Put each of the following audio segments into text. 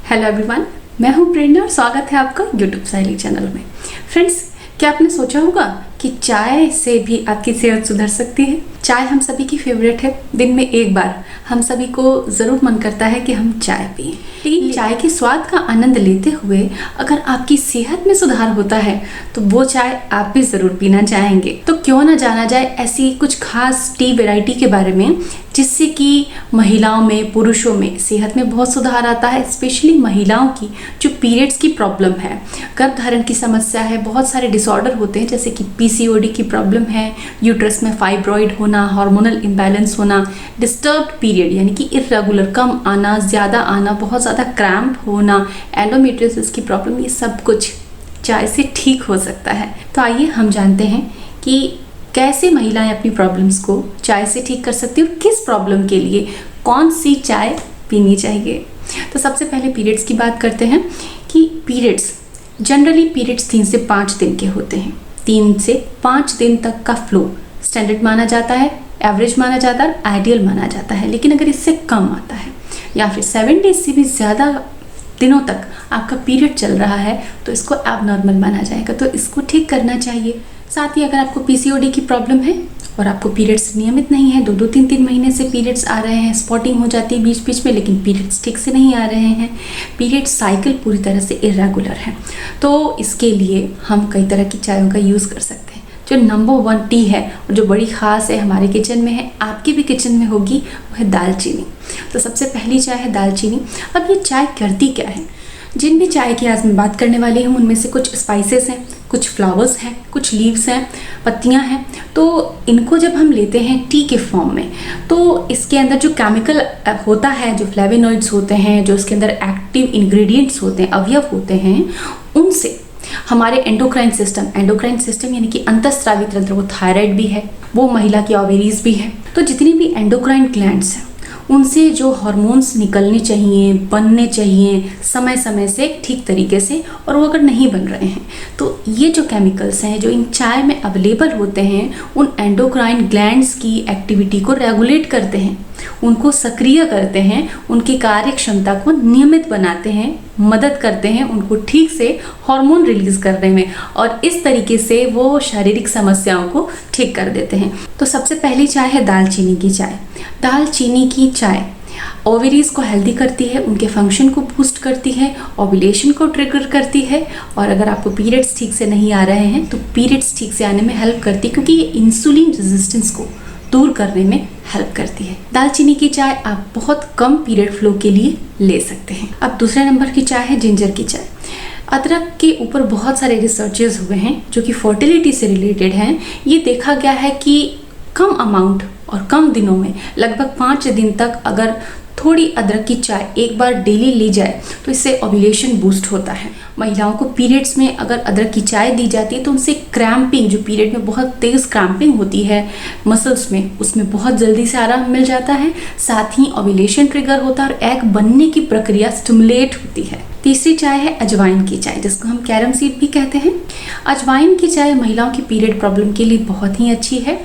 Hello everyone, मैं हूं प्रेरणा और स्वागत है आपका यूट्यूब साइली चैनल में। फ्रेंड्स, क्या आपने सोचा होगा कि चाय से भी आपकी सेहत सुधर सकती है? चाय हम सभी की फेवरेट है। दिन में एक बार हम सभी को ज़रूर मन करता है कि हम चाय पिएं। लेकिन चाय के स्वाद का आनंद लेते हुए अगर आपकी सेहत में सुधार होता है तो वो चाय आप भी ज़रूर पीना चाहेंगे। तो क्यों ना जाना जाए ऐसी कुछ खास टी वैरायटी के बारे में जिससे कि महिलाओं में, पुरुषों में सेहत में बहुत सुधार आता है। स्पेशली महिलाओं की जो पीरियड्स की प्रॉब्लम है, गर्भधारण की समस्या है, बहुत सारे डिसऑर्डर होते हैं जैसे कि पीसीओडी की प्रॉब्लम है, यूट्रस में फाइब्रॉइड होना, हार्मोनल इम्बैलेंस होना, डिस्टर्ब्ड पीरियड यानी कि इर्रेगुलर, कम आना, ज़्यादा आना, बहुत ज़्यादा क्रैम्प होना, एंडोमेट्रियोसिस की प्रॉब्लम, ये सब कुछ चाय से ठीक हो सकता है। तो आइए हम जानते हैं कि कैसे महिलाएं अपनी प्रॉब्लम्स को चाय से ठीक कर सकती हैं और किस प्रॉब्लम के लिए कौन सी चाय पीनी चाहिए। तो सबसे पहले पीरियड्स की बात करते हैं कि पीरियड्स जनरली 3 से 5 दिन के होते हैं। 3 से 5 दिन तक का फ्लो स्टैंडर्ड माना जाता है, एवरेज माना जाता है, आइडियल माना जाता है। लेकिन अगर इससे कम आता है या फिर 7 डेज से भी ज़्यादा दिनों तक आपका पीरियड चल रहा है तो इसको एबनॉर्मल माना जाएगा, तो इसको ठीक करना चाहिए। साथ ही अगर आपको पीसीओडी की प्रॉब्लम है और आपको पीरियड्स नियमित नहीं है, 2-2, 3-3 महीने से पीरियड्स आ रहे हैं, स्पॉटिंग हो जाती है बीच बीच में, लेकिन पीरियड्स ठीक से नहीं आ रहे हैं, पीरियड साइकिल पूरी तरह से इरेगुलर है, तो इसके लिए हम कई तरह की चायों का यूज़ कर सकते हैं। जो नंबर 1 टी है और जो बड़ी ख़ास है, हमारे किचन में है, आपके भी किचन में होगी, वो है दालचीनी। तो सबसे पहली चाय है दालचीनी। अब ये चाय करती क्या है? जिन भी चाय की आज मैं बात करने वाली हूँ उनमें से कुछ स्पाइसेस हैं, कुछ फ्लावर्स हैं, कुछ लीव्स हैं, पत्तियां हैं। तो इनको जब हम लेते हैं टी के फॉर्म में तो इसके अंदर जो केमिकल होता है, जो फ्लेवोनॉइड्स होते हैं, जो इसके अंदर एक्टिव इंग्रेडिएंट्स होते हैं, अवयव होते हैं, उनसे हमारे एंडोक्राइन सिस्टम यानी कि अंतःस्रावी तंत्र, वो थायराइड भी है, वो महिला की ओवेरीज भी है, तो जितनी भी एंडोक्राइन ग्लैंड्स हैं उनसे जो हार्मोन्स निकलने चाहिए, बनने चाहिए समय समय से ठीक तरीके से, और वो अगर नहीं बन रहे हैं तो ये जो केमिकल्स हैं जो इन चाय में अवेलेबल होते हैं उन एंडोक्राइन ग्लैंड्स की एक्टिविटी को रेगुलेट करते हैं, उनको सक्रिय करते हैं, उनकी कार्य क्षमता को नियमित बनाते हैं, मदद करते हैं उनको ठीक से हार्मोन रिलीज करने में, और इस तरीके से वो शारीरिक समस्याओं को ठीक कर देते हैं। तो सबसे पहली चाय है दालचीनी की चाय। दालचीनी की चाय ओवरीज को हेल्दी करती है, उनके फंक्शन को बूस्ट करती है, ओव्यूलेशन को ट्रिगर करती है, और अगर आपको पीरियड्स ठीक से नहीं आ रहे हैं तो पीरियड्स ठीक से आने में हेल्प करती है, क्योंकि ये इंसुलिन रेजिस्टेंस को दूर करने में हेल्प करती है। दालचीनी की चाय आप बहुत कम पीरियड फ्लो के लिए ले सकते हैं। अब दूसरे नंबर की चाय है जिंजर की चाय। अदरक के ऊपर बहुत सारे रिसर्चेस हुए हैं जो कि फर्टिलिटी से रिलेटेड हैं। ये देखा गया है कि कम अमाउंट और कम दिनों में, लगभग 5 दिन तक अगर थोड़ी अदरक की चाय एक बार डेली ली जाए तो इससे ओव्यूलेशन बूस्ट होता है। महिलाओं को पीरियड्स में अगर अदरक की चाय दी जाती है तो उनसे क्रैम्पिंग, जो पीरियड में बहुत तेज़ क्रैम्पिंग होती है मसल्स में, उसमें बहुत जल्दी से आराम मिल जाता है। साथ ही ओव्यूलेशन ट्रिगर होता है और एग बनने की प्रक्रिया स्टिमुलेट होती है। तीसरी चाय है अजवाइन की चाय, जिसको हम कैरम सीड भी कहते हैं। अजवाइन की चाय महिलाओं की पीरियड प्रॉब्लम के लिए बहुत ही अच्छी है।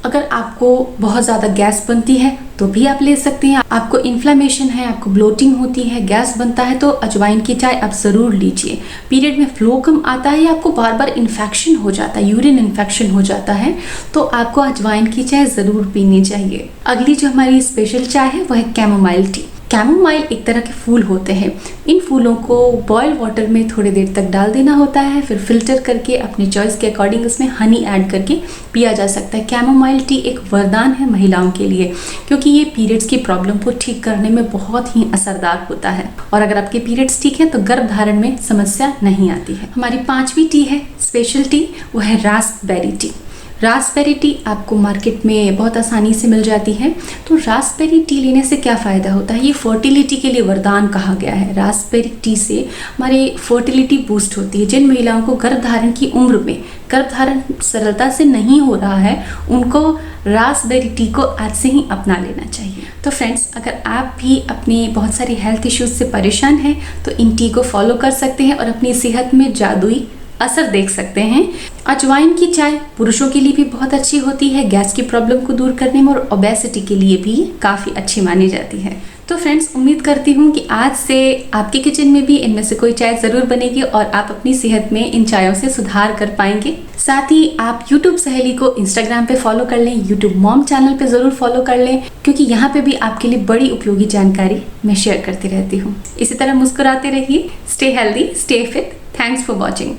अगर आपको बहुत ज़्यादा गैस बनती है तो भी आप ले सकते हैं। आपको इन्फ्लेमेशन है, आपको ब्लोटिंग होती है, गैस बनता है, तो अजवाइन की चाय आप ज़रूर लीजिए। पीरियड में फ्लो कम आता है या आपको बार बार इन्फेक्शन हो जाता है, यूरिन इन्फेक्शन हो जाता है, तो आपको अजवाइन की चाय ज़रूर पीनी चाहिए। अगली जो हमारी स्पेशल चाय है वह है कैमोमाइल टी। कैमोमाइल एक तरह के फूल होते हैं। इन फूलों को बॉयल वाटर में थोड़ी देर तक डाल देना होता है, फिर फिल्टर करके अपनी चॉइस के अकॉर्डिंग उसमें हनी ऐड करके पिया जा सकता है। कैमोमाइल टी एक वरदान है महिलाओं के लिए, क्योंकि ये पीरियड्स की प्रॉब्लम को ठीक करने में बहुत ही असरदार होता है, और अगर आपके पीरियड्स ठीक है तो गर्भधारण में समस्या नहीं आती है। हमारी 5वीं टी है स्पेशल टी, वो है रास्पबेरी टी। रास्पबेरी टी आपको मार्केट में बहुत आसानी से मिल जाती है। तो रास्पबेरी टी लेने से क्या फ़ायदा होता है? ये फर्टिलिटी के लिए वरदान कहा गया है। रास्पबेरी टी से हमारी फर्टिलिटी बूस्ट होती है। जिन महिलाओं को गर्भधारण की उम्र में गर्भधारण सरलता से नहीं हो रहा है, उनको रास्पबेरी टी को आज से ही अपना लेना चाहिए। तो फ्रेंड्स, अगर आप भी अपनी बहुत सारी हेल्थ इश्यूज से परेशान हैं तो इन टी को फॉलो कर सकते हैं और अपनी सेहत में जादुई असर देख सकते हैं। अजवाइन की चाय पुरुषों के लिए भी बहुत अच्छी होती है, गैस की प्रॉब्लम को दूर करने में, और ओबेसिटी के लिए भी काफ़ी अच्छी मानी जाती है। तो फ्रेंड्स, उम्मीद करती हूँ कि आज से आपके किचन में भी इनमें से कोई चाय ज़रूर बनेगी और आप अपनी सेहत में इन चायों से सुधार कर पाएंगे। साथ ही आप YouTube सहेली को इंस्टाग्राम पे फॉलो कर लें, YouTube मॉम चैनल पे ज़रूर फॉलो कर लें, क्योंकि यहाँ पे भी आपके लिए बड़ी उपयोगी जानकारी मैं शेयर करती रहती हूँ। इसी तरह मुस्कुराते रहिए, stay healthy, stay fit. Thanks for watching.